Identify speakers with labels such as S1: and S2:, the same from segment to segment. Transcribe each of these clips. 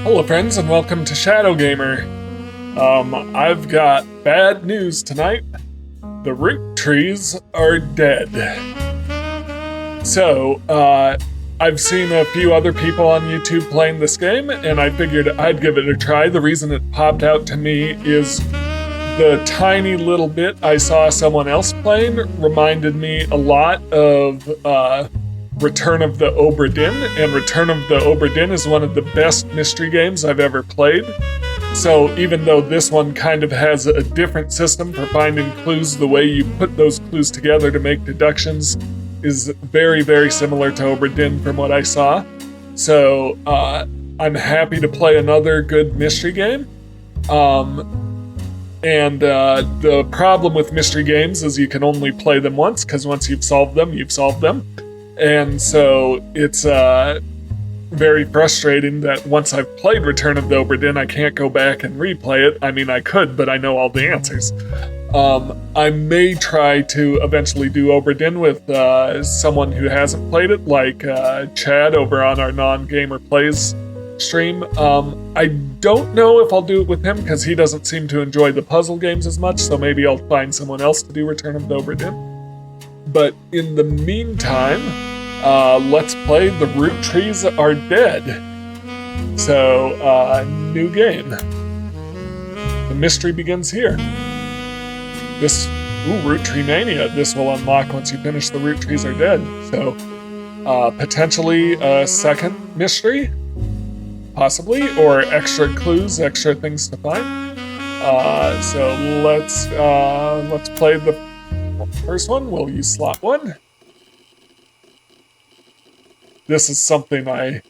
S1: Hello friends and welcome to Shadow Gamer. I've got bad news tonight. The Roottrees are dead. So, I've seen a few other people on YouTube playing this game, and I figured I'd give it a try. The reason it popped out to me is the tiny little bit I saw someone else playing reminded me a lot of Return of the Obra Dinn, and Return of the Obra Dinn is one of the best mystery games I've ever played. So even though this one kind of has a different system for finding clues, the way you put those clues together to make deductions is very, very similar to Obra Dinn from what I saw. So I'm happy to play another good mystery game. The problem with mystery games is you can only play them once, because once you've solved them, you've solved them. And so it's very frustrating that once I've played Return of the Obra Dinn, I can't go back and replay it. I mean, I could, but I know all the answers. I may try to eventually do Obra Dinn with someone who hasn't played it, like Chad over on our Non-Gamer Plays stream. I don't know if I'll do it with him, because he doesn't seem to enjoy the puzzle games as much, so maybe I'll find someone else to do Return of the Obra Dinn. But in the meantime, let's play The Roottrees Are Dead. So, new game. The mystery begins here. Roottree Mania. This will unlock once you finish The Roottrees Are Dead. So, potentially a second mystery? Possibly, or extra clues, extra things to find. So let's play the first one. We'll use slot 1. This is something I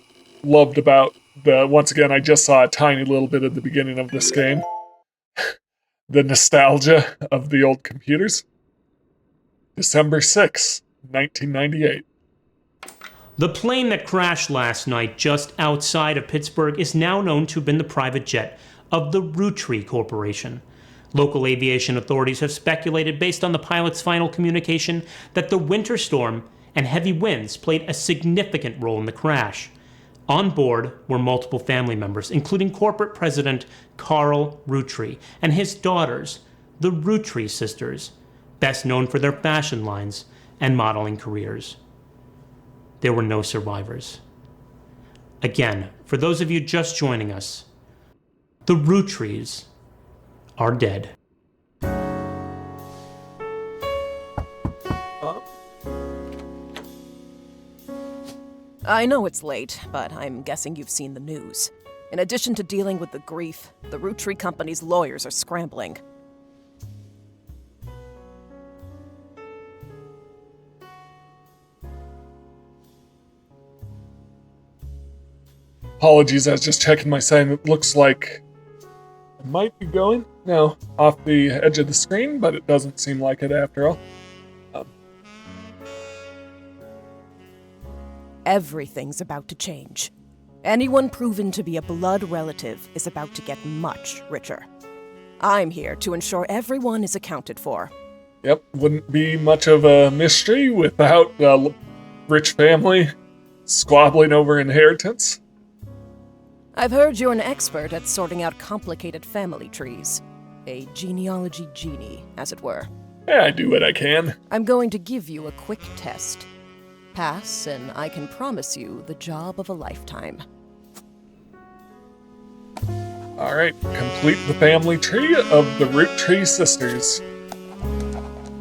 S1: loved about once again, I just saw a tiny little bit at the beginning of this game. The nostalgia of the old computers. December 6, 1998.
S2: The plane that crashed last night just outside of Pittsburgh is now known to have been the private jet of the Roottrees Corporation. Local aviation authorities have speculated, based on the pilot's final communication, that the winter storm and heavy winds played a significant role in the crash. On board were multiple family members, including corporate president Carl Roottrees and his daughters, the Roottrees sisters, best known for their fashion lines and modeling careers. There were no survivors. Again, for those of you just joining us, the Roottrees are dead.
S3: I know it's late, but I'm guessing you've seen the news. In addition to dealing with the grief, the Roottrees company's lawyers are scrambling.
S1: Apologies, I was just checking my sign. It looks like it might be going now off the edge of the screen, but it doesn't seem like it after all.
S3: Everything's about to change. Anyone proven to be a blood relative is about to get much richer. I'm here to ensure everyone is accounted for.
S1: Yep, wouldn't be much of a mystery without a rich family squabbling over inheritance.
S3: I've heard you're an expert at sorting out complicated family trees. A genealogy genie, as it were.
S1: Yeah, I do what I can.
S3: I'm going to give you a quick test. Pass, and I can promise you the job of a lifetime.
S1: Alright, complete the family tree of the Roottrees sisters.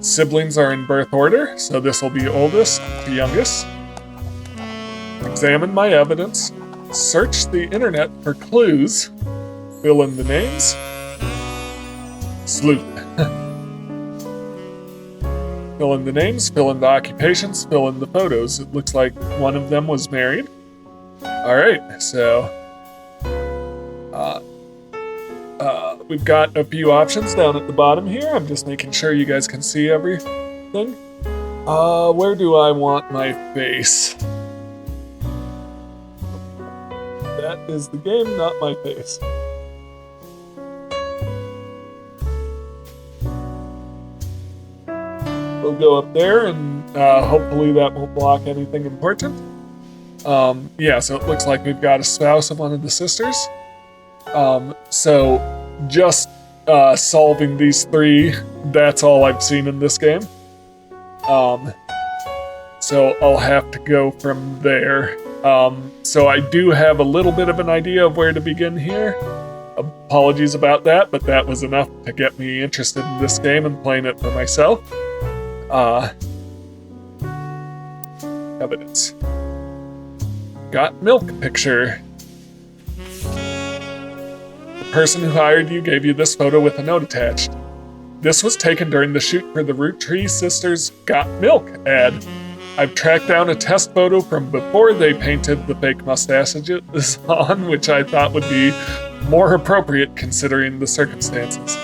S1: Siblings are in birth order, so this will be oldest to youngest. Examine my evidence. Search the internet for clues. Fill in the names. Sleuth. Fill in the names, fill in the occupations, fill in the photos. It looks like one of them was married. Alright, so we've got a few options down at the bottom here. I'm just making sure you guys can see everything. Where do I want my face? That is the game, not my face. We'll go up there, and hopefully that won't block anything important. Yeah, so it looks like we've got a spouse of one of the sisters. So just solving these 3, that's all I've seen in this game. So I'll have to go from there. So I do have a little bit of an idea of where to begin here. Apologies about that, but that was enough to get me interested in this game and playing it for myself. Evidence. Got milk picture. The person who hired you gave you this photo with a note attached. This was taken during the shoot for the Roottrees Sisters Got Milk ad. I've tracked down a test photo from before they painted the fake mustaches on, which I thought would be more appropriate considering the circumstances.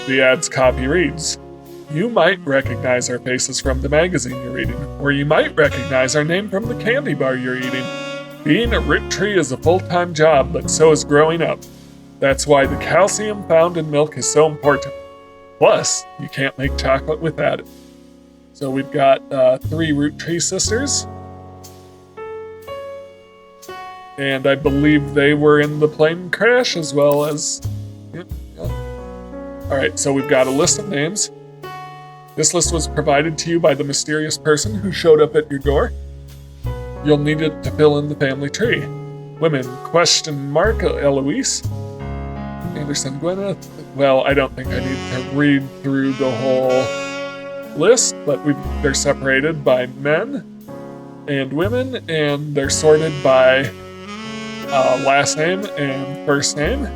S1: The ad's copy reads, "You might recognize our faces from the magazine you're reading, or you might recognize our name from the candy bar you're eating. Being a Roottrie is a full-time job, but so is growing up. That's why the calcium found in milk is so important. Plus, you can't make chocolate without it." So we've got 3 Roottrie sisters. And I believe they were in the plane crash as well as... Yeah. Alright, so we've got a list of names. This list was provided to you by the mysterious person who showed up at your door. You'll need it to fill in the family tree. Women, ? Eloise. Anderson, Gwyneth. Well, I don't think I need to read through the whole list, but they're separated by men and women, and they're sorted by last name and first name.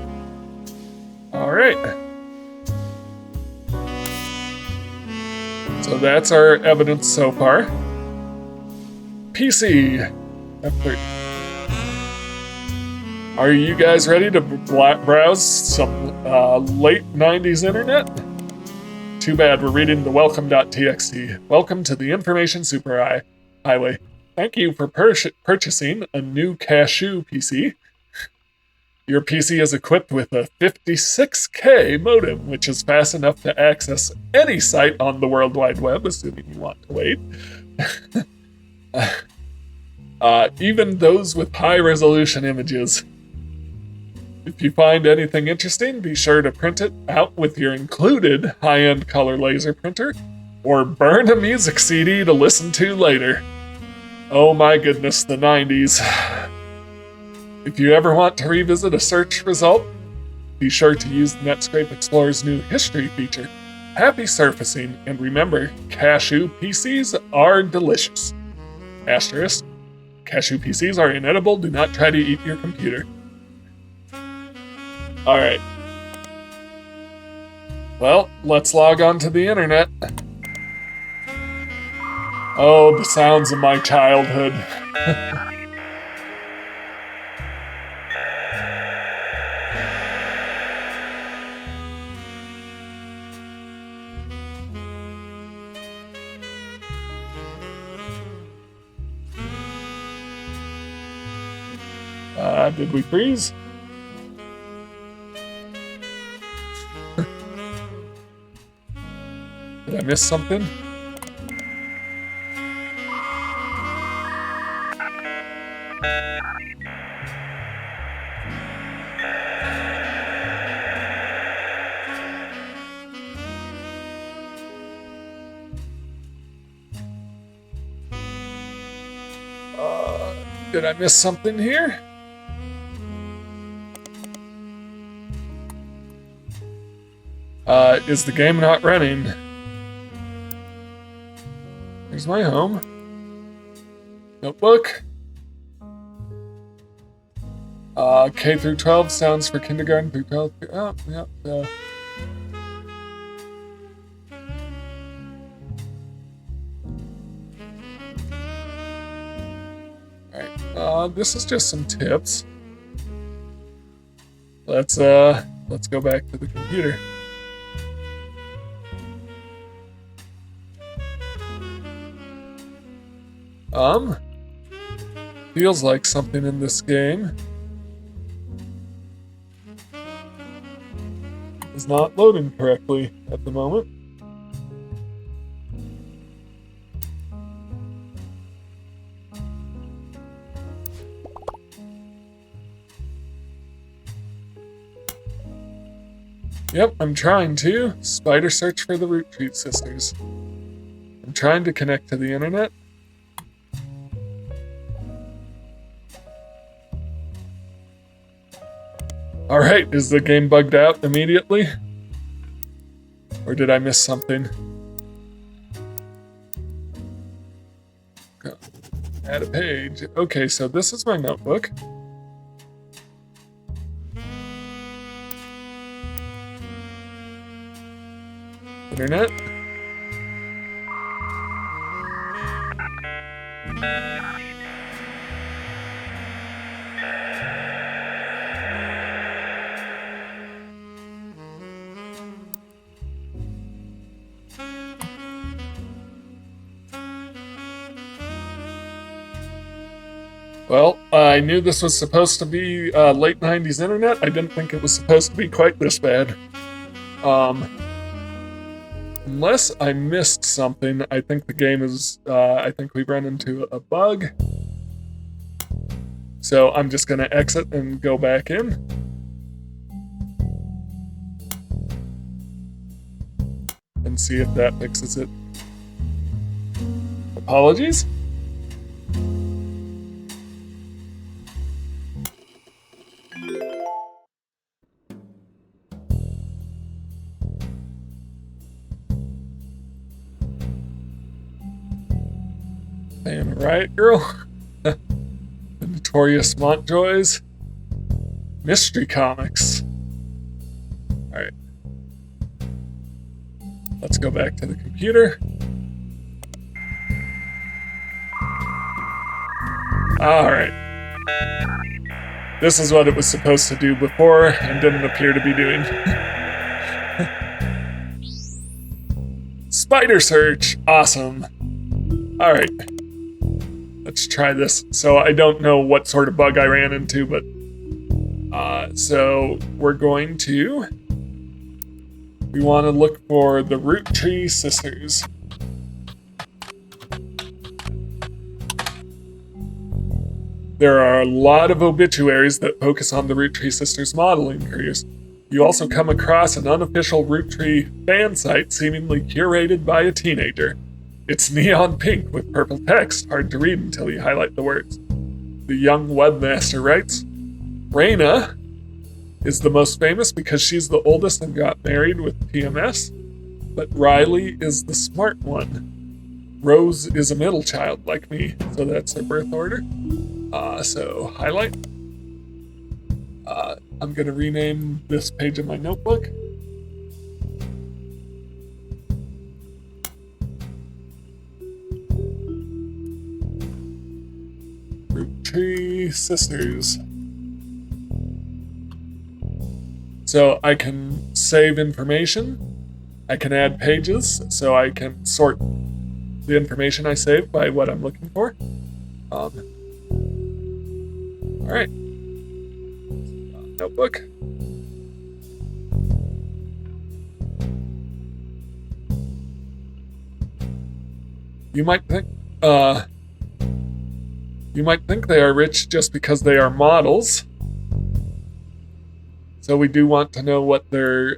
S1: Alright. So that's our evidence so far. PC. F3. Are you guys ready to browse some late 90s internet? Too bad we're reading the welcome.txt. Welcome to the Information Highway. Thank you for purchasing a new Cashew PC. Your PC is equipped with a 56K modem, which is fast enough to access any site on the World Wide Web, assuming you want to wait. Even those with high-resolution images. If you find anything interesting, be sure to print it out with your included high-end color laser printer, or burn a music CD to listen to later. Oh my goodness, the 90s. If you ever want to revisit a search result, be sure to use Netscape Explorer's new history feature. Happy surfacing, and remember, Cashew PCs are delicious. Asterisk, Cashew PCs are inedible, do not try to eat your computer. Alright. Well, let's log on to the internet. Oh, the sounds of my childhood. Did we freeze? Did I miss something? Did I miss something here? Is the game not running? Here's my home. Notebook. K through 12 sounds for kindergarten through 12. Oh, yeah. Alright, this is just some tips. Let's go back to the computer. Feels like something in this game is not loading correctly at the moment. Yep, I'm trying to. Spider search for the Roottrees sisters. I'm trying to connect to the internet. Alright, is the game bugged out immediately? Or did I miss something? Go. Add a page. Okay, so this is my notebook. Internet. Well, I knew this was supposed to be late 90s internet. I didn't think it was supposed to be quite this bad. Unless I missed something, I think the game is, I think we've run into a bug. So I'm just gonna exit and go back in. And see if that fixes it. Apologies. And Riot Girl, the Notorious Montjoys, Mystery Comics. Alright. Let's go back to the computer. Alright. This is what it was supposed to do before and didn't appear to be doing. Spider search! Awesome. Alright. Let's try this. So I don't know what sort of bug I ran into, but so we're going to. We want to look for the Roottrees sisters. There are a lot of obituaries that focus on the Roottrees sisters' modeling careers. You also come across an unofficial Roottree fan site seemingly curated by a teenager. It's neon pink with purple text, hard to read until you highlight the words. The young webmaster writes, Raina is the most famous because she's the oldest and got married with PMS, but Riley is the smart one. Rose is a middle child like me, so that's her birth order. So highlight. I'm gonna rename this page of my notebook. Roottrees sisters. So I can save information. I can add pages, so I can sort the information I save by what I'm looking for. All right. Notebook. You might think they are rich just because they are models. So we do want to know what their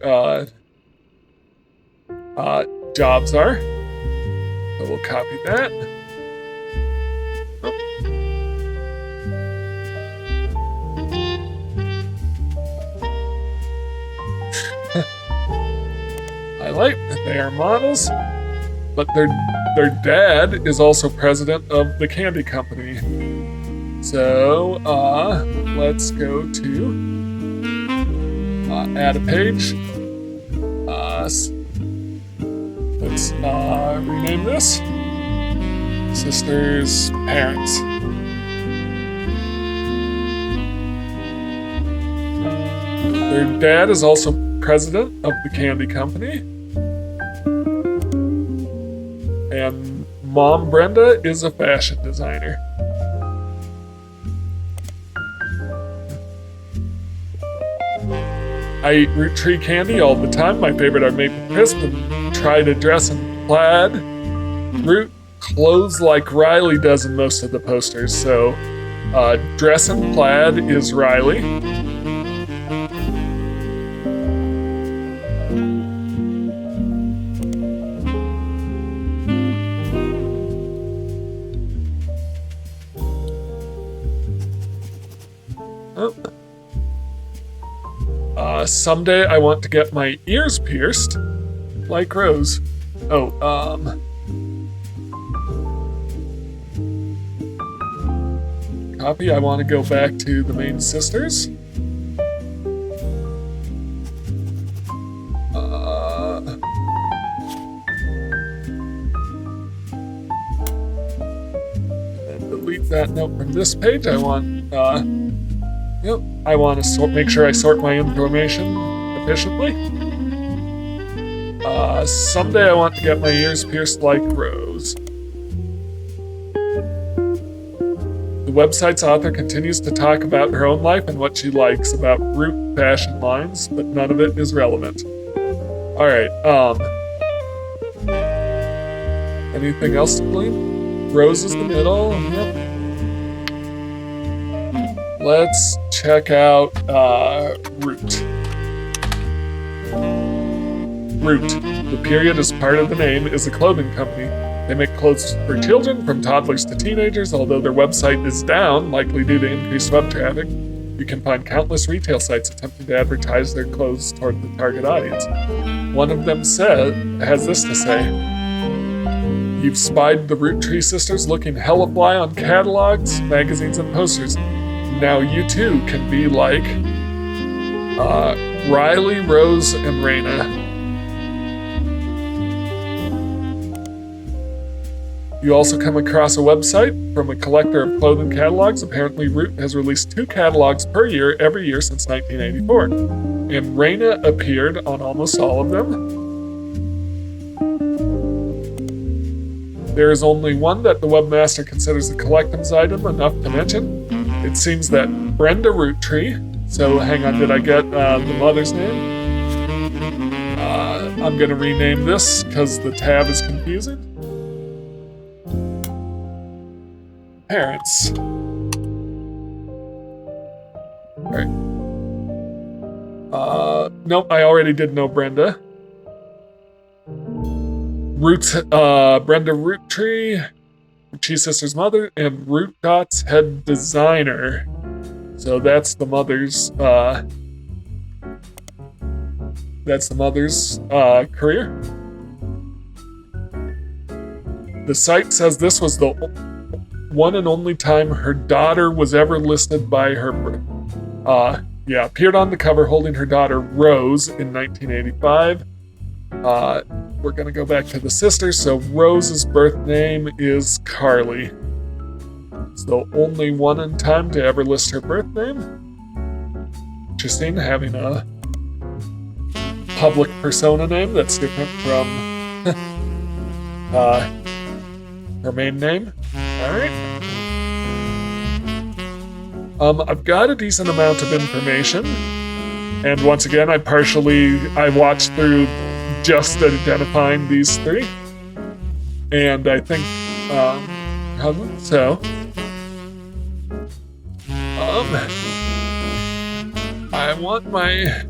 S1: jobs are. So we'll copy that. Highlight that they are models, but their dad is also president of the candy company. So let's go to add a page. Let's rename this Sister's Parents. Their dad is also president of the candy company. And Mom Brenda is a fashion designer. I eat Roottrees candy all the time. My favorite are Maple Crisp and try to dress in plaid. Root clothes like Riley does in most of the posters. So dress in plaid is Riley. Someday I want to get my ears pierced, like Rose. Oh, copy, I want to go back to the main sisters. And delete that note from this page. I want, I want to make sure I sort my information efficiently. Someday I want to get my ears pierced like Rose. The website's author continues to talk about her own life and what she likes about Root fashion lines, but none of it is relevant. Alright, anything else to glean? Rose is the middle. Yep. Let's check out Root. Root, the period as part of the name, is a clothing company. They make clothes for children, from toddlers to teenagers. Although their website is down, likely due to increased web traffic, you can find countless retail sites attempting to advertise their clothes toward the target audience. One of them has this to say: "You've spied the Roottrees sisters looking hella fly on catalogs, magazines, and posters. Now you too can be like Riley, Rose, and Raina." You also come across a website from a collector of clothing catalogs. Apparently, Root has released 2 catalogs per year every year since 1984. And Raina appeared on almost all of them. There is only one that the webmaster considers a collector's item enough to mention. It seems that Brenda Roottree, so hang on, did I get the mother's name? I'm going to rename this because the tab is confusing. Parents. Alright. Nope, I already did know Brenda. Brenda Roottree, Roottree sister's mother, and Root Dot's head designer. So that's the mother's, career. The site says this was the one and only time her daughter was ever listed by her appeared on the cover holding her daughter Rose in 1985. We're gonna go back to the sisters. So Rose's birth name is Carly. It's the only one in time to ever list her birth name. Interesting, having a public persona name that's different from her main name. Alright. I've got a decent amount of information. And once again, I watched through just identifying these 3. And I think, I want my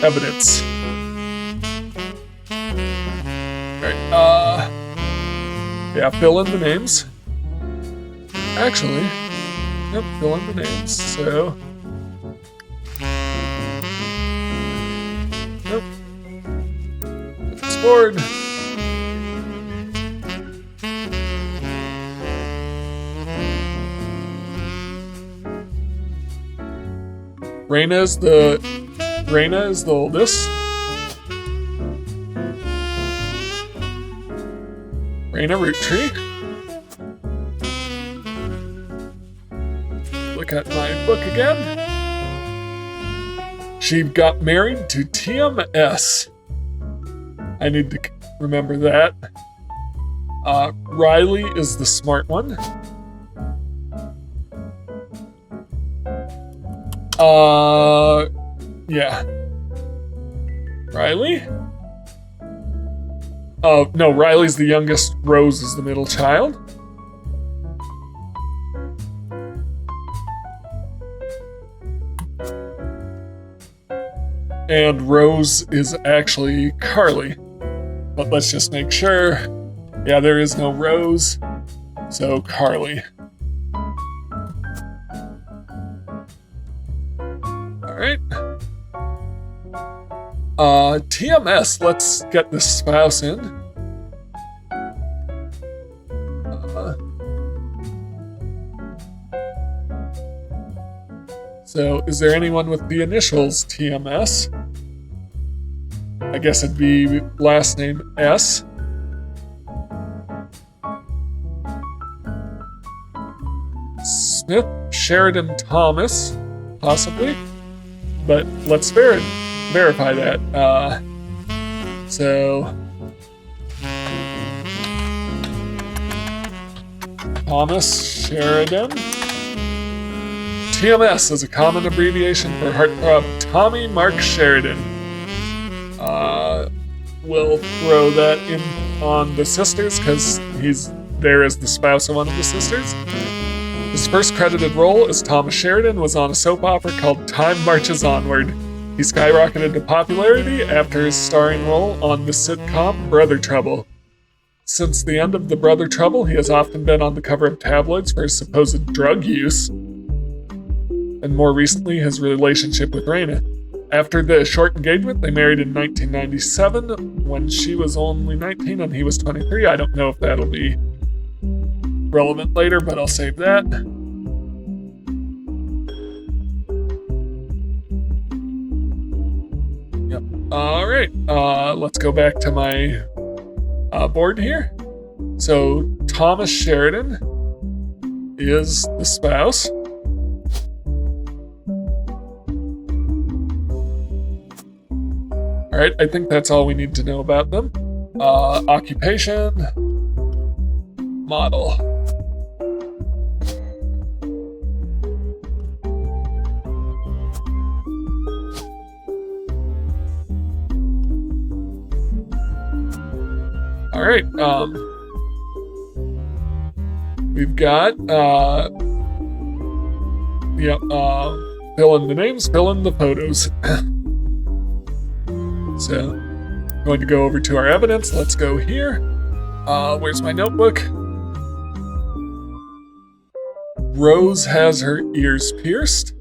S1: evidence. Alright, fill in the names. Actually, fill in the names, so... Nope. It's bored. Raina is the oldest. Raina Roottree. Look at my book again. She got married to TMS. I need to remember that. Riley is the smart one. Yeah. Riley? Oh, no, Riley's the youngest, Rose is the middle child. And Rose is actually Carly. But let's just make sure. Yeah, there is no Rose, so Carly. Alright. TMS, let's get the spouse in. So, is there anyone with the initials TMS? I guess it'd be last name S. Smith, Sheridan, Thomas, possibly. But let's verify that. So Thomas Sheridan. TMS is a common abbreviation for heartthrob Tommy Mark Sheridan. We'll throw that in on the sisters because he's there as the spouse of one of the sisters. His first credited role as Thomas Sheridan was on a soap opera called Time Marches Onward. He skyrocketed to popularity after his starring role on the sitcom Brother Trouble. Since the end of the Brother Trouble, he has often been on the cover of tabloids for his supposed drug use, and more recently, his relationship with Raina. After the short engagement, they married in 1997 when she was only 19 and he was 23. I don't know if that'll be relevant later, but I'll save that. Yep. All right. Let's go back to my board here. So Thomas Sheridan is the spouse. All right. I think that's all we need to know about them. Occupation, model. All right, we've got, fill in the names, fill in the photos. So, going to go over to our evidence. Let's go here. Where's my notebook? Rose has her ears pierced.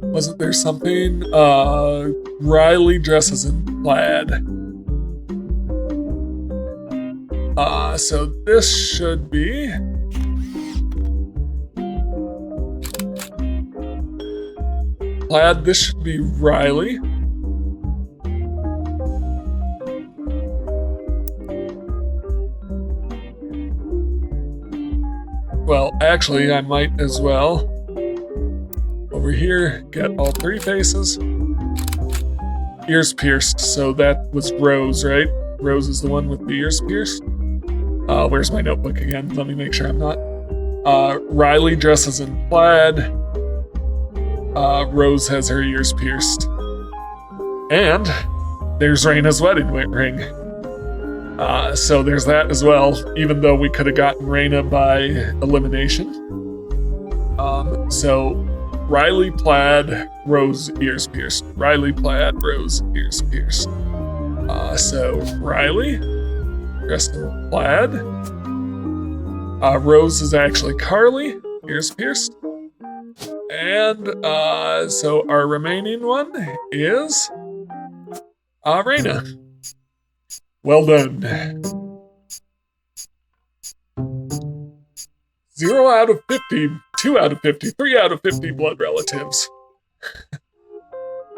S1: Wasn't there something? Riley dresses in plaid. So this should be... plaid, this should be Riley. Well, actually, I might as well. Over here, get all three faces. Ears pierced, so that was Rose, right? Rose is the one with the ears pierced. Where's my notebook again? Let me make sure I'm not. Riley dresses in plaid. Rose has her ears pierced. And there's Raina's wedding ring. So there's that as well, even though we could have gotten Raina by elimination. So Riley plaid, Rose ears pierced. Riley plaid, Rose ears pierced. So Riley, dressed in plaid. Rose is actually Carly, ears pierced. And so our remaining one is Raina. Well done. 0 out of 50, 2 out of 50, 3 out of 50 blood relatives.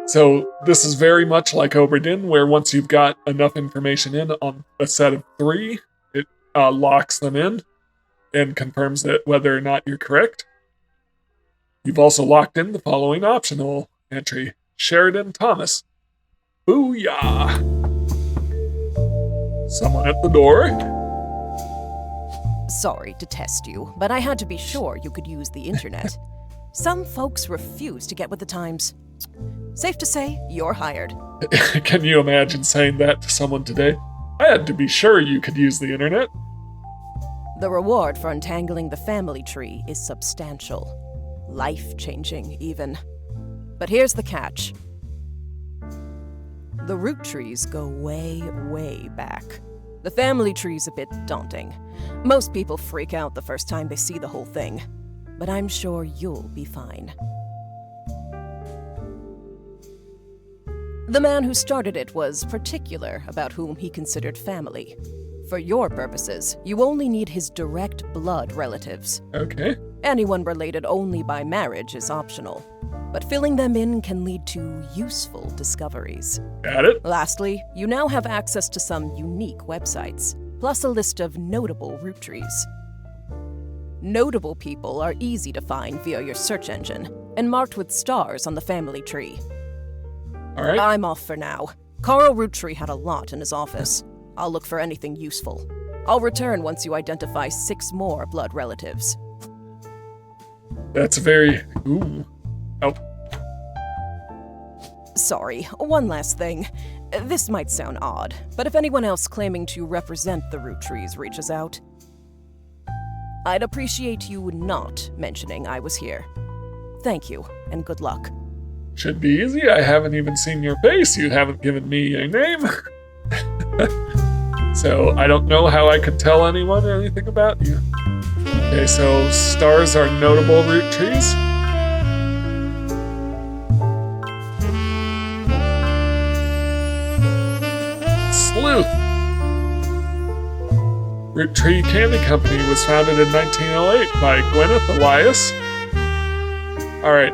S1: So this is very much like Oberdin, where once you've got enough information in on a set of 3, it locks them in and confirms that whether or not you're correct. You've also locked in the following optional entry: Sheridan Thomas. Booyah! Someone at the door?
S3: Sorry to test you, but I had to be sure you could use the internet. Some folks refuse to get with the times. Safe to say, you're hired.
S1: Can you imagine saying that to someone today? I had to be sure you could use the internet.
S3: The reward for untangling the family tree is substantial. Life-changing, even. But here's the catch. The Roottrees go way, way back. The family tree's a bit daunting. Most people freak out the first time they see the whole thing. But I'm sure you'll be fine. The man who started it was particular about whom he considered family. For your purposes, you only need his direct blood relatives.
S1: Okay.
S3: Anyone related only by marriage is optional, but filling them in can lead to useful discoveries.
S1: Got it.
S3: Lastly, you now have access to some unique websites, plus a list of notable Roottrees. Notable people are easy to find via your search engine, and marked with stars on the family tree.
S1: All right.
S3: I'm off for now. Carl Roottree had a lot in his office. I'll look for anything useful. I'll return once you identify 6 more blood relatives.
S1: That's very... Ooh. Oh.
S3: Sorry, one last thing. This might sound odd, but if anyone else claiming to represent the Rootrees reaches out, I'd appreciate you not mentioning I was here. Thank you, and good luck.
S1: Should be easy. I haven't even seen your face. You haven't given me a name. So I don't know how I could tell anyone anything about you. Okay, so stars are notable Roottrees. Sleuth. Roottree Candy Company was founded in 1908 by Gwyneth Elias. Alright.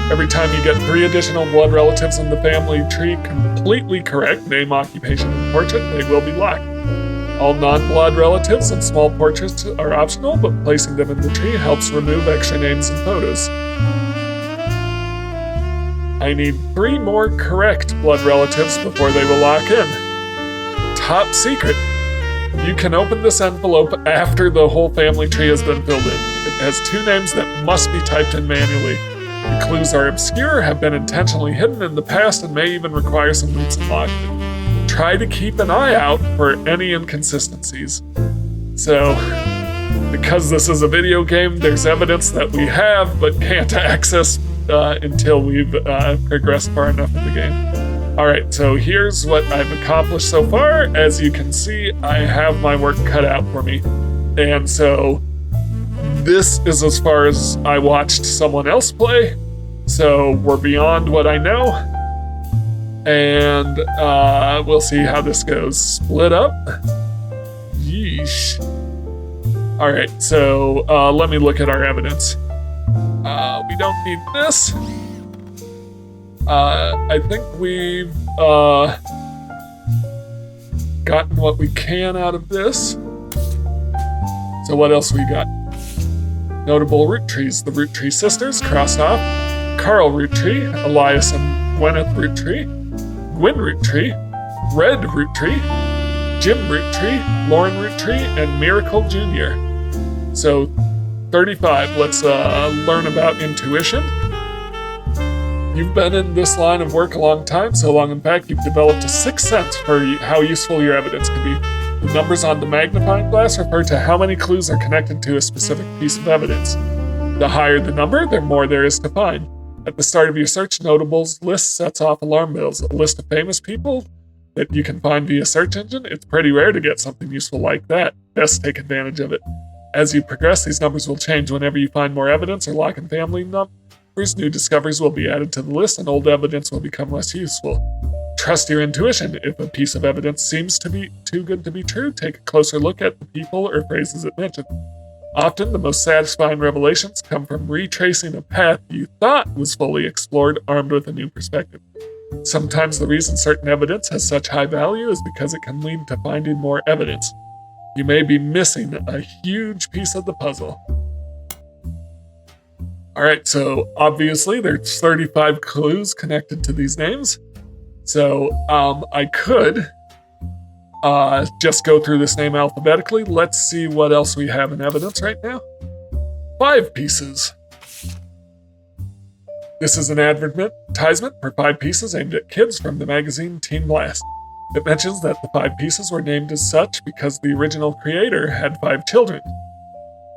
S1: Every time you get 3 additional blood relatives in the family tree completely correct, name, occupation, and portrait, they will be locked. All non-blood relatives and small portraits are optional, but placing them in the tree helps remove extra names and photos. I need 3 more correct blood relatives before they will lock in. Top secret. You can open this envelope after the whole family tree has been filled in. It has 2 names that must be typed in manually. The clues are obscure, have been intentionally hidden in the past, and may even require some recent logging. Try to keep an eye out for any inconsistencies. So, because this is a video game, there's evidence that we have but can't access until we've progressed far enough in the game. Alright, so here's what I've accomplished so far. As you can see, I have my work cut out for me. And so, this is as far as I watched someone else play, so we're beyond what I know, and we'll see how this goes. Split up? Yeesh. Alright, so let me look at our evidence. We don't need this. I think we've gotten what we can out of this. So what else we got? Notable Roottrees. The Roottree sisters, crossed off. Carl Roottree, Elias and Gwyneth Roottree, Gwyn Roottree, Red Roottree, Jim Roottree, Lauren Roottree, and Miracle Jr. So, 35. Let's learn about intuition. You've been in this line of work a long time, so long in fact you've developed a 6th sense for how useful your evidence can be. The numbers on the magnifying glass refer to how many clues are connected to a specific piece of evidence. The higher the number, the more there is to find. At the start of your search, notables list sets off alarm bells. A list of famous people that you can find via search engine. It's pretty rare to get something useful like that. Best take advantage of it. As you progress, these numbers will change. Whenever you find more evidence or lock in family numbers, new discoveries will be added to the list and old evidence will become less useful. Trust your intuition. If a piece of evidence seems to be too good to be true, take a closer look at the people or phrases it mentioned. Often, the most satisfying revelations come from retracing a path you thought was fully explored, armed with a new perspective. Sometimes the reason certain evidence has such high value is because it can lead to finding more evidence. You may be missing a huge piece of the puzzle. Alright, so obviously there's 35 clues connected to these names. So, I could just go through this name alphabetically. Let's see what else we have in evidence right now. 5 pieces. This is an advertisement for 5 pieces aimed at kids from the magazine Teen Blast. It mentions that the 5 pieces were named as such because the original creator had 5 children.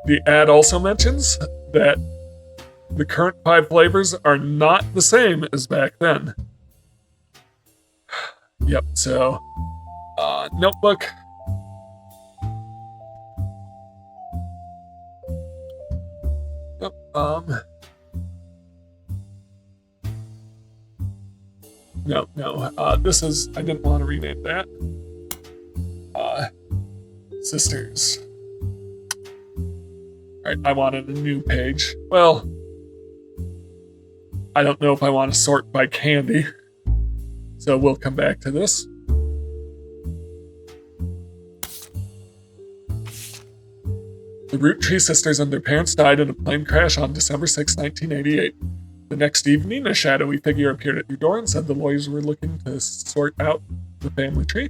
S1: The ad also mentions that the current 5 flavors are not the same as back then. Yep, so, notebook. Yep, No. This is, I didn't want to rename that. Sisters. Alright, I wanted a new page. Well, I don't know if I want to sort by candy. So we'll come back to this. The Roottrees sisters and their parents died in a plane crash on December 6, 1988. The next evening, a shadowy figure appeared at your door and said the lawyers were looking to sort out the family tree.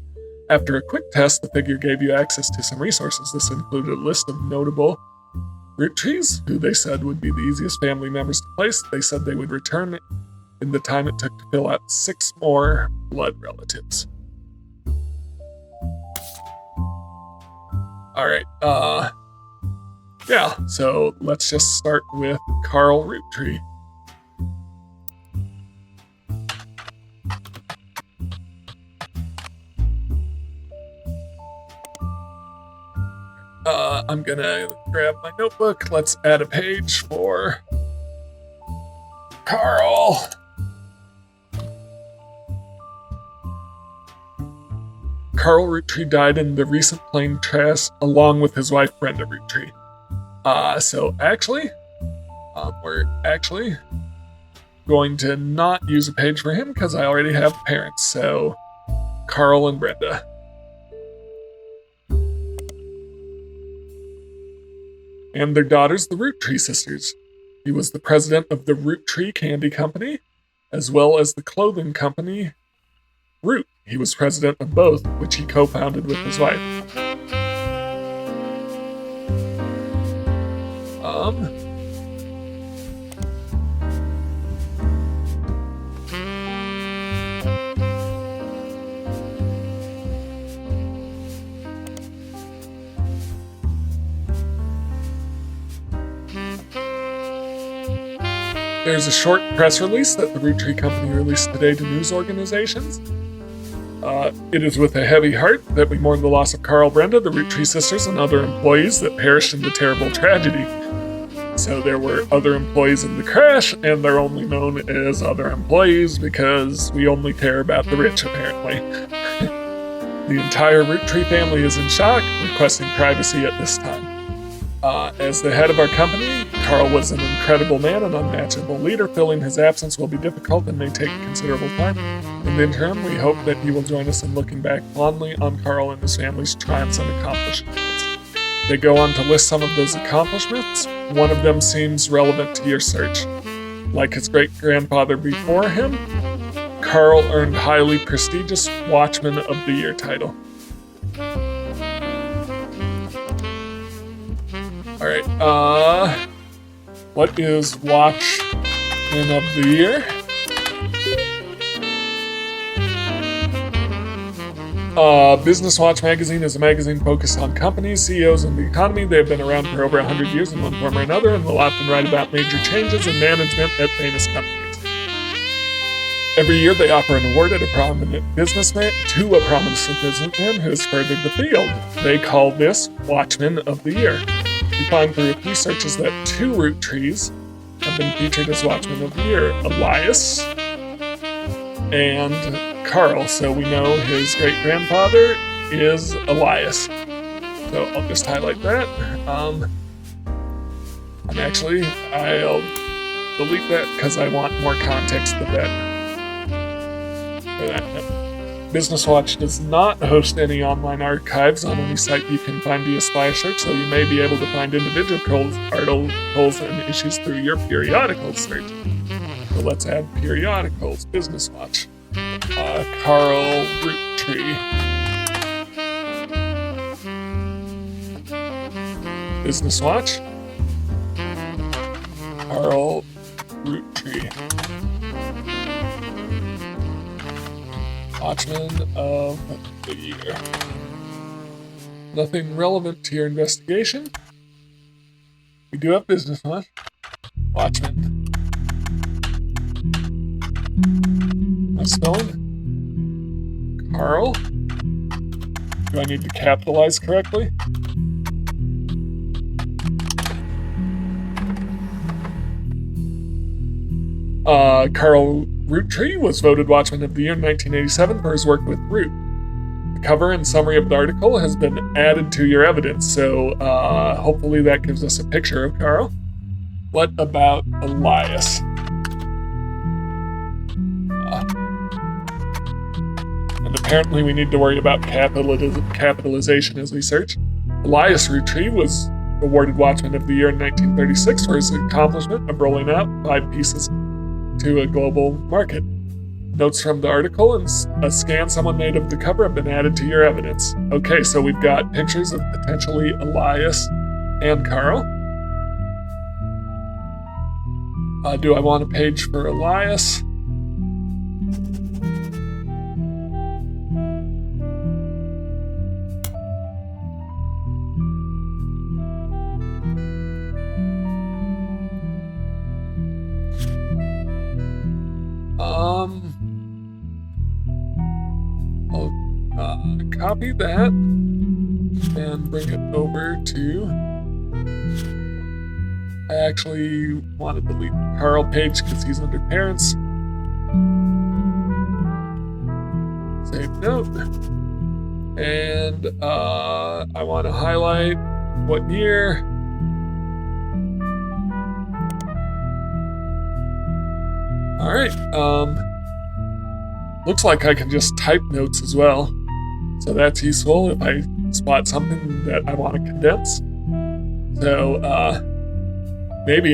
S1: After a quick test, the figure gave you access to some resources. This included a list of notable Roottrees, who they said would be the easiest family members to place. They said they would return in the time it took to fill out 6 more blood relatives. Alright, yeah, so let's just start with Carl Roottree. I'm gonna grab my notebook. Let's add a page for Carl. Carl Roottree died in the recent plane crash along with his wife Brenda Roottree. So actually, we're actually going to not use a page for him because I already have parents. So Carl and Brenda. And their daughters, the Roottrees sisters. He was the president of the Roottree Candy Company, as well as the clothing company Root. He was president of both, which he co-founded with his wife. There's a short press release that the Roottree Company released today to news organizations. It is with a heavy heart that we mourn the loss of Carl, Brenda, the Roottree sisters, and other employees that perished in the terrible tragedy. So there were other employees in the crash, and they're only known as other employees because we only care about the rich, apparently. The entire Roottree family is in shock, requesting privacy at this time. As the head of our company, Carl was an incredible man, an unmatchable leader. Filling his absence will be difficult and may take considerable time. In the interim, we hope that you will join us in looking back fondly on Carl and his family's triumphs and accomplishments. They go on to list some of those accomplishments. One of them seems relevant to your search. Like his great-grandfather before him, Carl earned highly prestigious Watchman of the Year title. Alright, what is Watchman of the Year? Business Watch magazine is a magazine focused on companies, CEOs, and the economy. They have been around for over 100 years in one form or another, and will often write about major changes in management at famous companies. Every year they offer an award to a prominent businessman who has furthered the field. They call this Watchman of the Year. We find through a few searches that 2 Roottrees have been featured as Watchmen of the Year, Elias and Carl. So we know his great-grandfather is Elias. So I'll just highlight that. I'll delete that because I want more context for that. Business Watch does not host any online archives on any site you can find via spy search, so you may be able to find individual articles and issues through your periodical search. So let's add periodicals. Business Watch. Carl Roottree. Business Watch. Carl Roottree. Watchman of the Year. Nothing relevant to your investigation. We do have Business Watch. Watchman. Am I spelling? Carl? Do I need to capitalize correctly? Carl Roottrees was voted Watchman of the Year in 1987 for his work with Root. The cover and summary of the article has been added to your evidence, so hopefully that gives us a picture of Carl. What about Elias? And apparently we need to worry about capitalization as we search. Elias Roottrees was awarded Watchman of the Year in 1936 for his accomplishment of rolling out 5 pieces to a global market. Notes from the article and a scan someone made of the cover have been added to your evidence. Okay, so we've got pictures of potentially Elias and Carl. Do I want a page for Elias? I'll copy that and bring it over to. I actually want to delete the Carl page because he's under parents. Save note. And I want to highlight what year. All right. Looks like I can just type notes as well. So that's useful if I spot something that I want to condense. So, maybe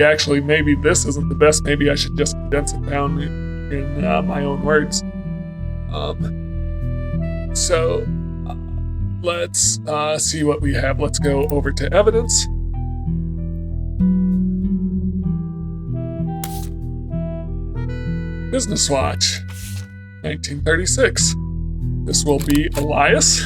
S1: this isn't the best. Maybe I should just condense it down in my own words. Let's see what we have. Let's go over to evidence. Business Watch, 1936. This will be Elias.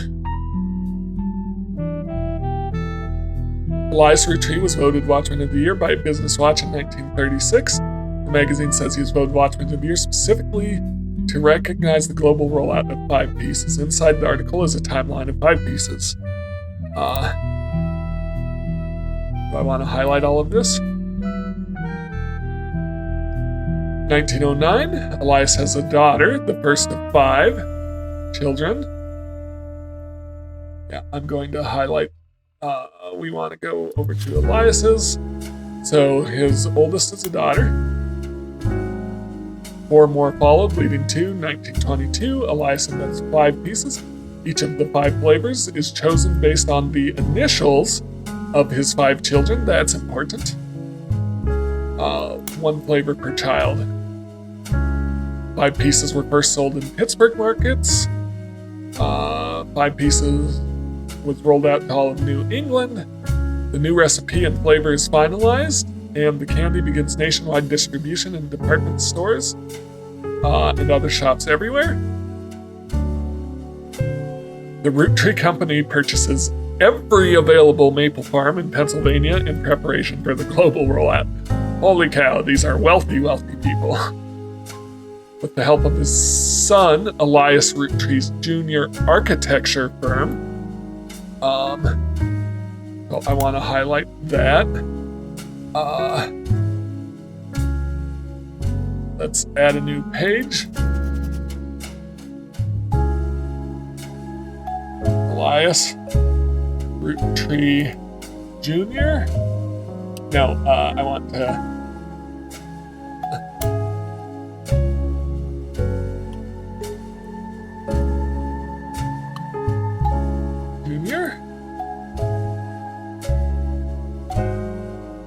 S1: Elias Roottrees was voted Watchman of the Year by Business Watch in 1936. The magazine says he was voted Watchman of the Year specifically to recognize the global rollout of 5 pieces. Inside the article is a timeline of 5 pieces. Do I want to highlight all of this? 1909, Elias has a daughter, the first of 5 children. Yeah, I'm going to highlight. We want to go over to Elias's. So his oldest is a daughter. 4 more followed, leading to 1922. Elias has 5 pieces. Each of the 5 flavors is chosen based on the initials of his 5 children. That's important. 1 flavor per child. 5 pieces were first sold in Pittsburgh markets. 5 pieces was rolled out to all of New England. The new recipe and flavor is finalized, and the candy begins nationwide distribution in department stores and other shops everywhere. The Roottrees Company purchases every available maple farm in Pennsylvania in preparation for the global rollout. Holy cow, these are wealthy, wealthy people. With the help of his son, Elias Roottrees Jr. architecture firm. So I want to highlight that. Let's add a new page. Elias Roottrees Jr. No, I want to. Junior.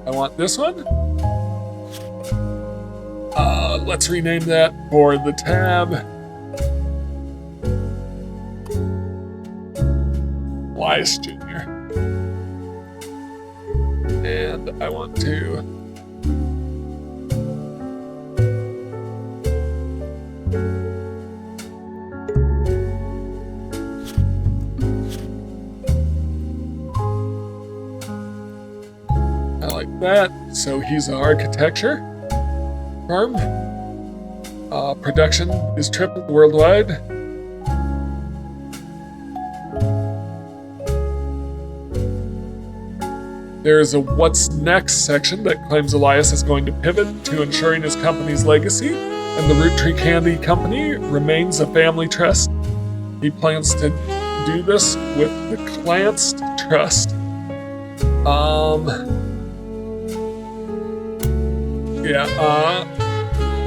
S1: I want this one. Let's rename that for the tab. Elias Jr. And I want to like that. So he's an architecture firm. Production is tripled worldwide. There is a what's next section that claims Elias is going to pivot to ensuring his company's legacy And the Roottrees Candy Company remains a family trust. He plans to do this with the Clance Trust.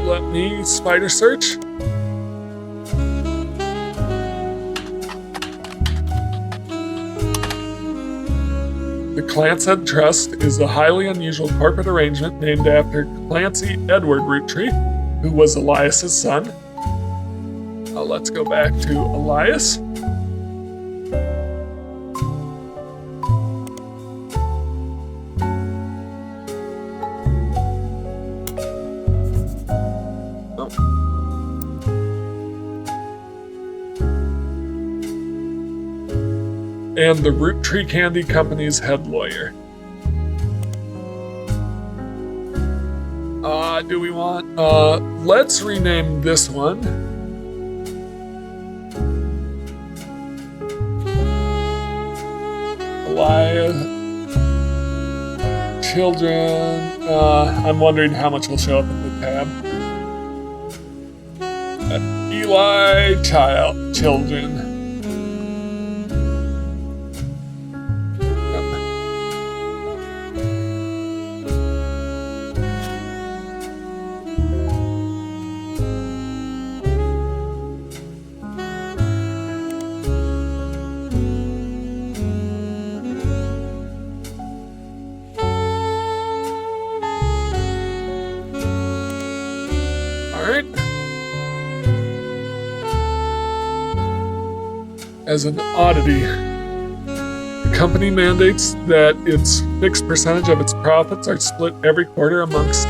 S1: Let me spider search. The Clancehead Trust is a highly unusual corporate arrangement named after Clancy Edward Roottree, who was Elias's son. Let's go back to Elias. And the Roottrees Candy Company's head lawyer. Do we want... let's rename this one. Elias... Children... I'm wondering how much will show up in the tab. Eli... Children. As an oddity, the company mandates that its fixed percentage of its profits are split every quarter amongst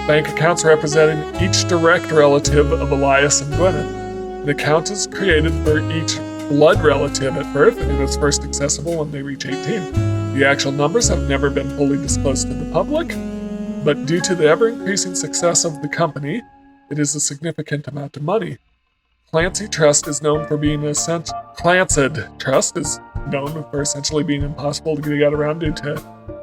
S1: bank accounts representing each direct relative of Elias and Gwyneth. An account is created for each blood relative at birth and is first accessible when they reach 18. The actual numbers have never been fully disclosed to the public, but due to the ever-increasing success of the company, it is a significant amount of money. Clancy Trust is known for being Clancehead Trust is known for essentially being impossible to get around due to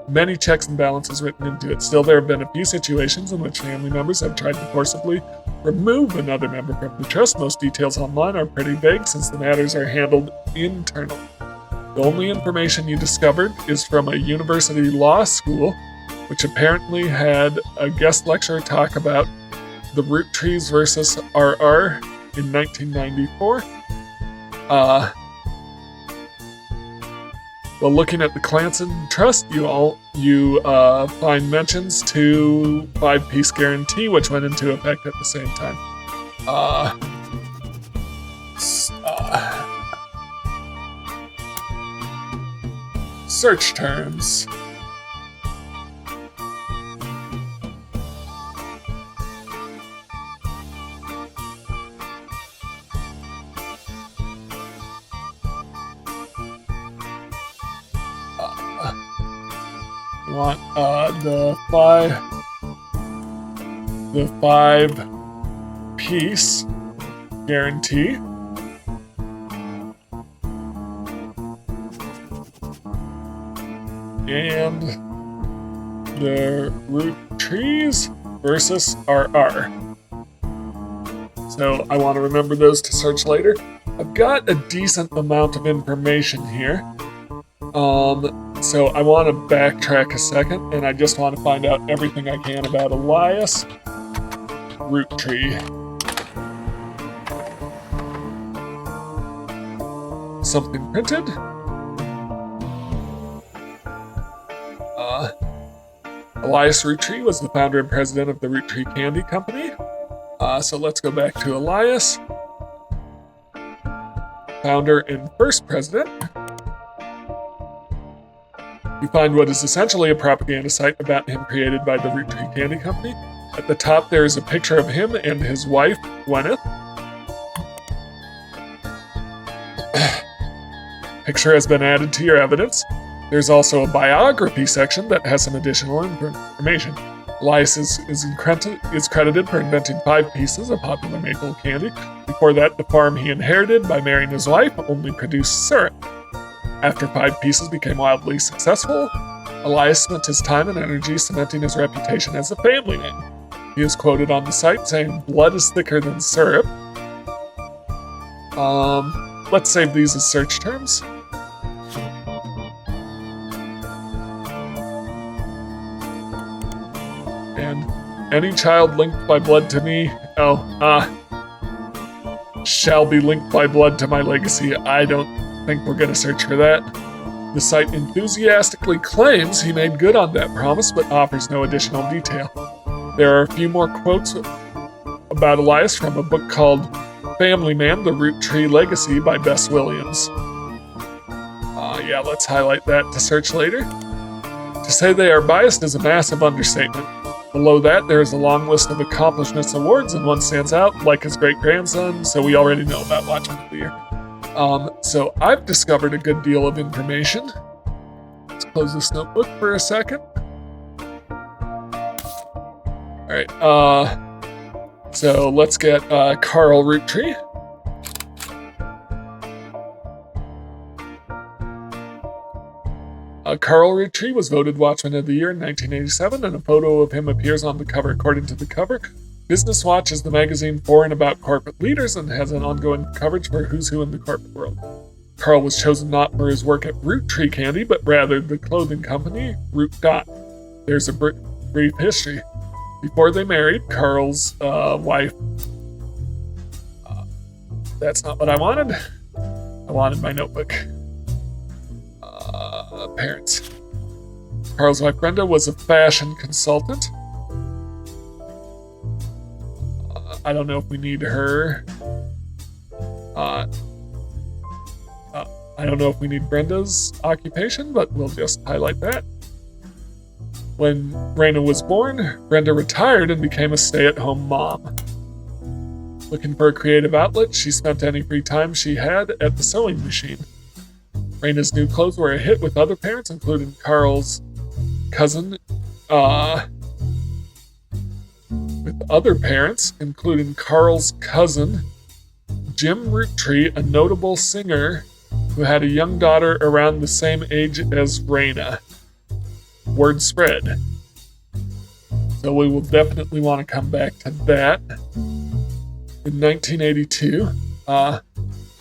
S1: many checks and balances written into it. Still, there have been a few situations in which family members have tried to forcibly remove another member from the trust. Most details online are pretty vague since the matters are handled internally. The only information you discovered is from a university law school, which apparently had a guest lecturer talk about the Roottrees versus RR in 1994. Well, looking at the Clancehead Trust, you find mentions to 5-piece guarantee, which went into effect at the same time. Search terms. We want the 5-piece guarantee. And the Roottrees versus RR. So I want to remember those to search later. I've got a decent amount of information here. So I want to backtrack a second, and I just want to find out everything I can about Elias Roottree. Something printed. Elias Roottree was the founder and president of the Roottrees Candy Company. So let's go back to Elias. Founder and first president. You find what is essentially a propaganda site about him created by the Roottrees Candy Company. At the top, there is a picture of him and his wife, Gwyneth. Picture has been added to your evidence. There's also a biography section that has some additional information. Elias is credited for inventing 5 pieces of popular maple candy. Before that, the farm he inherited by marrying his wife only produced syrup. After 5 pieces became wildly successful, Elias spent his time and energy cementing his reputation as a family man. He is quoted on the site saying, "Blood is thicker than syrup." Let's save these as search terms. And any child linked by blood to me, shall be linked by blood to my legacy. I don't think we're gonna search for that. The site enthusiastically claims he made good on that promise, but offers no additional detail. There are a few more quotes about Elias from a book called Family Man, The Roottree Legacy by Bess Williams. Let's highlight that to search later. To say they are biased is a massive understatement. Below that, there is a long list of accomplishments awards, and one stands out, like his great-grandson, so we already know about Watchman of the Year. So I've discovered a good deal of information. Let's close this notebook for a second. Alright, so let's get Carl Roottrees. Carl Roottrees was voted Watchman of the Year in 1987, and a photo of him appears on the cover. According to the cover, Business Watch is the magazine for and about corporate leaders and has an ongoing coverage for who's who in the corporate world. Carl was chosen not for his work at Roottrees Candy, but rather the clothing company Root Dot. There's a brief history. Before they married, Carl's wife... that's not what I wanted. I wanted my notebook. Parents. Carl's wife Brenda was a fashion consultant. I don't know if we need her. I don't know if we need Brenda's occupation, but we'll just highlight that. When Raina was born, Brenda retired and became a stay-at-home mom. Looking for a creative outlet, she spent any free time she had at the sewing machine. Raina's new clothes were a hit with other parents, including Carl's cousin, Carl's cousin, Jim Roottrees, a notable singer who had a young daughter around the same age as Raina. Word spread. So we will definitely want to come back to that. In 1982,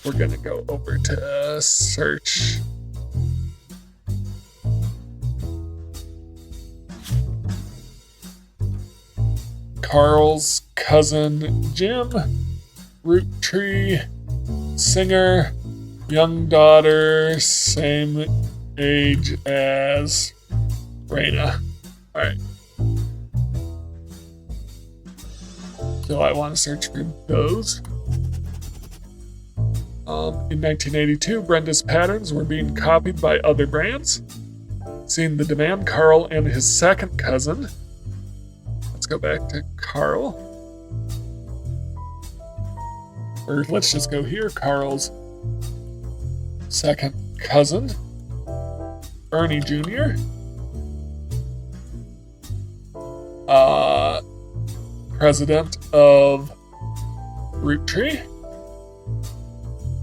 S1: we're going to go over to search. Carl's cousin Jim, Roottrees, singer, young daughter, same age as Raina. Alright. So I want to search for those. In 1982, Brenda's patterns were being copied by other brands. Seeing the demand, Carl and his second cousin. Let's go back to Carl. Or let's just go here. Carl's second cousin, Ernie Jr. President of Roottrees.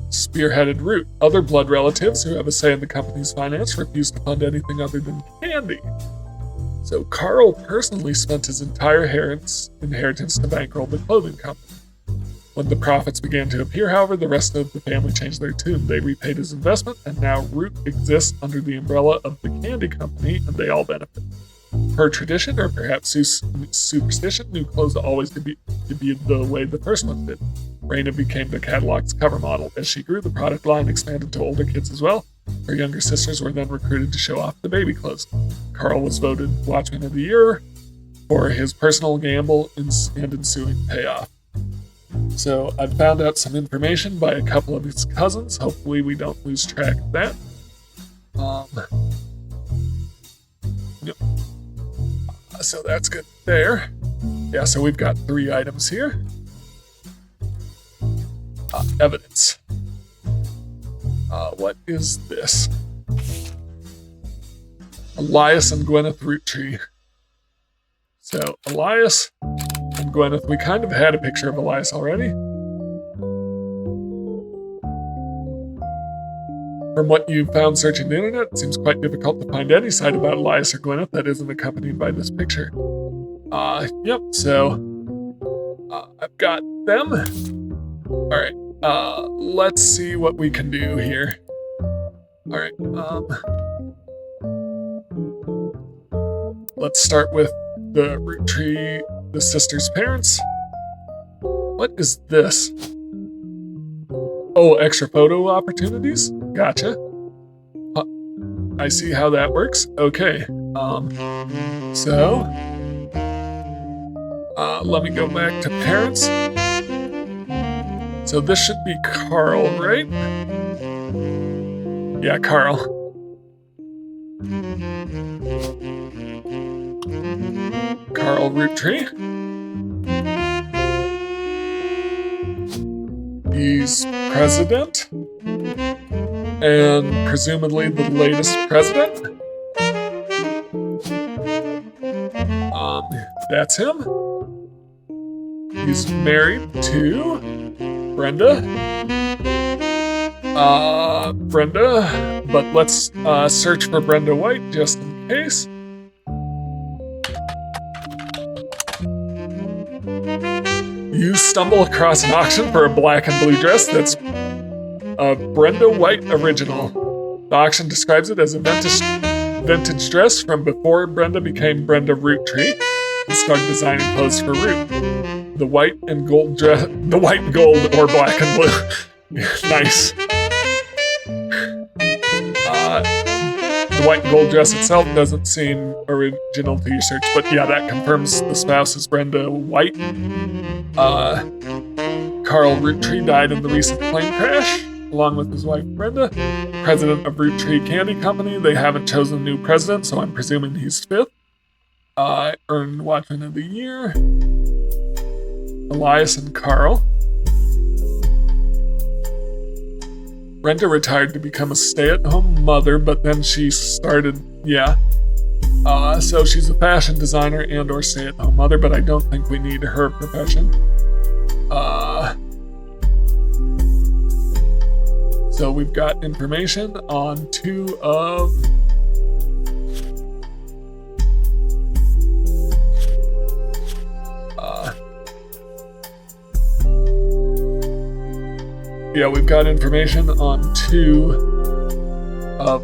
S1: Spearheaded Root. Other blood relatives who have a say in the company's finance refuse to fund anything other than candy. So Carl personally spent his entire inheritance to bankroll the clothing company. When the profits began to appear, however, the rest of the family changed their tune. They repaid his investment, and now Root exists under the umbrella of the candy company, and they all benefit. Per tradition, or perhaps superstition, new clothes always to be the way the first one did. Raina became the catalog's cover model. As she grew, the product line expanded to older kids as well. Her younger sisters were then recruited to show off the baby clothes. Carl was voted Watchman of the Year for his personal gamble and ensuing payoff. So I found out some information by a couple of his cousins. Hopefully we don't lose track of that. So that's good there. Yeah, so we've got 3 items here. Evidence. What is this? Elias and Gwyneth Roottrees. So, Elias and Gwyneth. We kind of had a picture of Elias already. From what you've found searching the internet, it seems quite difficult to find any site about Elias or Gwyneth that isn't accompanied by this picture. Yep, so I've got them. Alright, let's see what we can do here. Alright, let's start with the Roottrees, the sister's parents. What is this? Oh, extra photo opportunities? Gotcha. I see how that works. Okay, so let me go back to parents. So this should be Carl, right? Yeah, Carl. Carl Roottree. He's president. And presumably the latest president. That's him. He's married to Brenda. But let's search for Brenda White just in case. You stumble across an auction for a black and blue dress that's a Brenda White original. The auction describes it as a vintage dress from before Brenda became Brenda Roottree and started designing clothes for Root. The white and gold dress, the white and gold or black and blue. Nice. The white and gold dress itself doesn't seem original to your search, but yeah, that confirms the spouse is Brenda White. Carl Roottree died in the recent plane crash, along with his wife Brenda, president of Roottrees Candy Company. They haven't chosen a new president, so I'm presuming he's fifth. Earned Watchman of the Year. Elias and Carl. Brenda retired to become a stay-at-home mother, but then she started, so she's a fashion designer and or stay-at-home mother, but I don't think we need her profession. So we've got information on two of we've got information on two of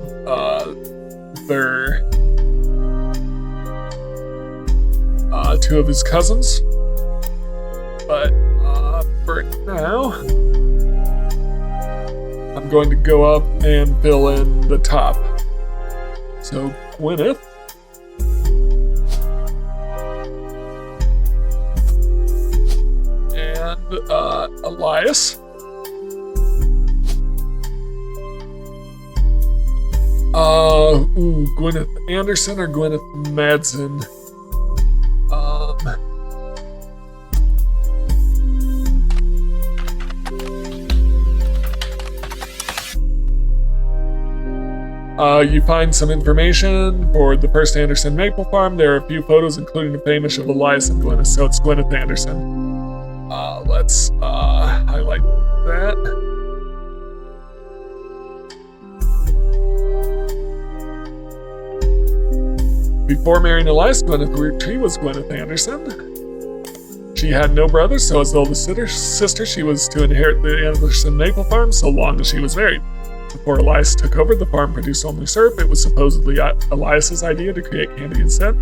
S1: two of his cousins. But for now, I'm going to go up and fill in the top. So Gwyneth. And Elias. Gwyneth Anderson or Gwyneth Madsen? You find some information for the first Anderson maple farm. There are a few photos, including a famous of Elias and Gwyneth, so it's Gwyneth Anderson. Let's highlight that. Before marrying Elias, Gwyneth Roottree was Gwyneth Anderson. She had no brothers, so as the oldest sister, she was to inherit the Anderson maple farm so long as she was married. Before Elias took over, the farm produced only syrup. It was supposedly Elias's idea to create candy instead.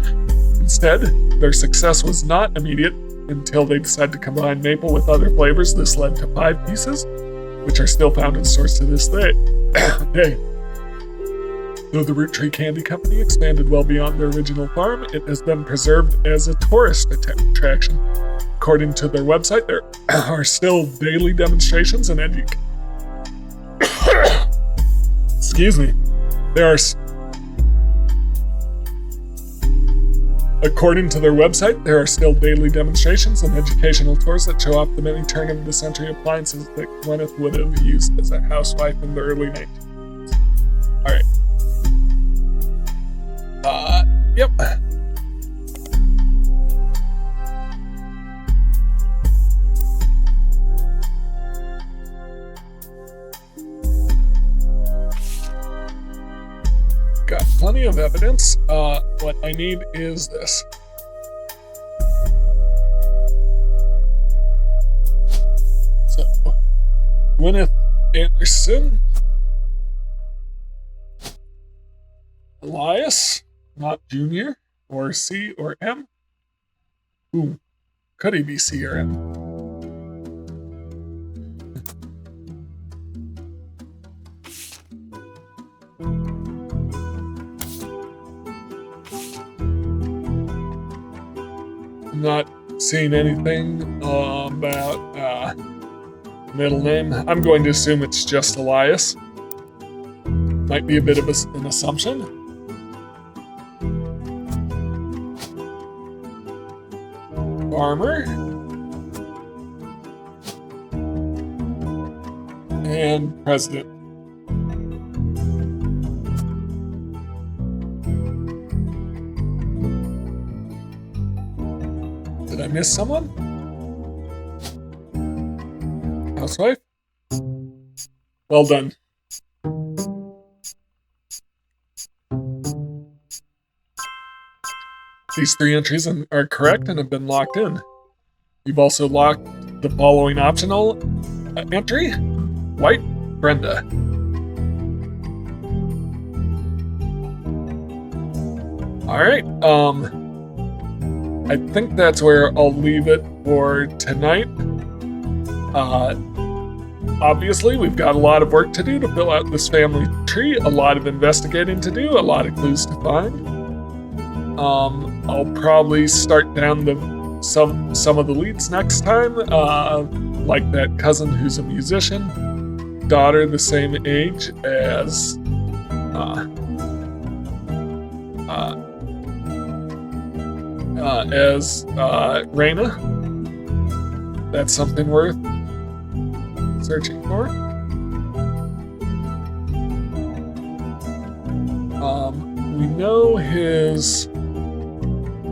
S1: Instead, their success was not immediate until they decided to combine maple with other flavors. This led to 5 pieces, which are still found in stores to this day. Though the Roottrees Candy Company expanded well beyond their original farm, it has been preserved as a tourist attraction. According to their website, there are still daily demonstrations and Excuse me. According to their website, there are still daily demonstrations and educational tours that show off the many turn-of-the-century appliances that Gwyneth would have used as a housewife in the early 1900s. Alright. Yep. Got plenty of evidence. What I need is this. Gwyneth Anderson. Elias, not Junior, or C or M. Ooh, could he be C or M? I'm not seeing anything about middle name. I'm going to assume it's just Elias. Might be a bit of an assumption. Farmer. And president. Did I miss someone? Housewife? Well done. These 3 entries are correct and have been locked in. You've also locked the following optional entry. White Brenda. Alright, I think that's where I'll leave it for tonight. Obviously, we've got a lot of work to do to fill out this family tree, a lot of investigating to do, a lot of clues to find. I'll probably start down some of the leads next time, like that cousin who's a musician, daughter the same age as Raina. That's something worth searching for. We know his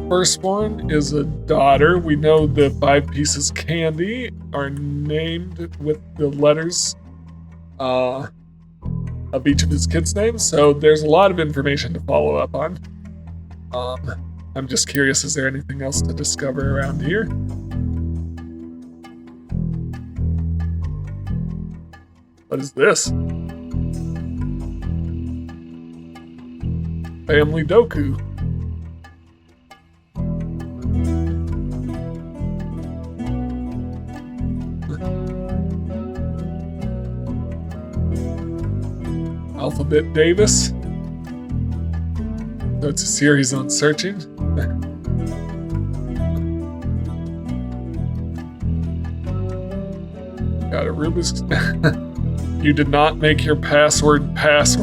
S1: firstborn is a daughter. We know the 5 pieces candy are named with the letters of each of his kids' names, so there's a lot of information to follow up on. I'm just curious, is there anything else to discover around here? What is this? Family Doku. Alphabet Davis. So it's a series on searching. Got a Rubik's. You did not make your password, as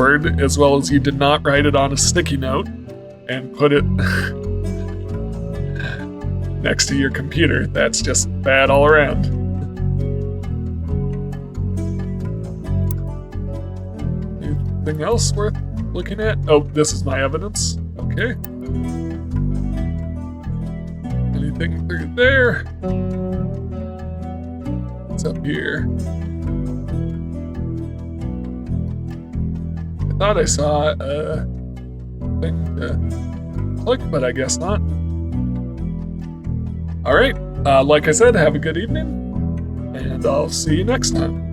S1: well as you did not write it on a sticky note and put it next to your computer. That's just bad all around. Anything else worth looking at? Oh, this is my evidence. Okay. Anything through there? What's up here? I thought I saw a thing to click, but I guess not. Alright, like I said, have a good evening, and I'll see you next time.